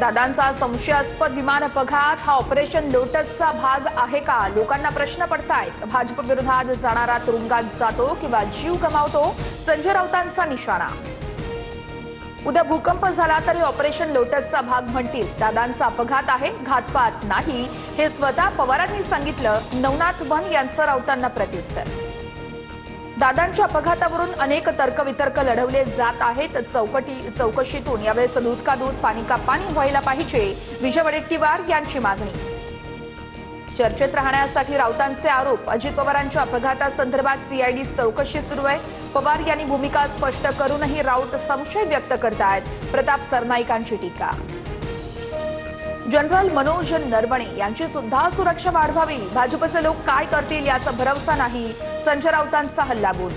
दादांचा संशयास्पद विमान अपघात हा ऑपरेशन लोटसचा भाग आहे का? लोकांना प्रश्न पडतायत। भाजप विरोधात जाणारा तुरुंगात जातो किंवा जीव गमावतो, संजय राऊतांचा निशाणा। उद्या भूकंप झाला तरी ऑपरेशन लोटसचा भाग म्हणतील। दादांचा अपघात आहे, घातपात नाही, हे स्वतः पवारांनी सांगितलं। नवनाथ भन यांचं राऊतांना प्रत्युत्तर। दादांच्या अपघातावरून अनेक तर्कवितर्क लढवले जात आहेत। चौकशीतून यावेळेस दूध का दूध, पाणी का पाणी व्हायला पाहिजे, विजय वडेट्टीवार यांची मागणी। चर्चेत राहण्यासाठी राऊतांचे आरोप। अजित पवारांच्या अपघातासंदर्भात सीआयडी चौकशी सुरू आहे। पवार यांनी भूमिका स्पष्ट करूनही राऊत संशय व्यक्त करतायत। प्रताप सरनाईकांची टीका। जनरल मनोज नरवणे यांची सुद्धा सुरक्षा वाढवावी। भाजपचे लोक काय करतील याचा भरवसा नाही, संजय राऊतांचा हल्लाबोल।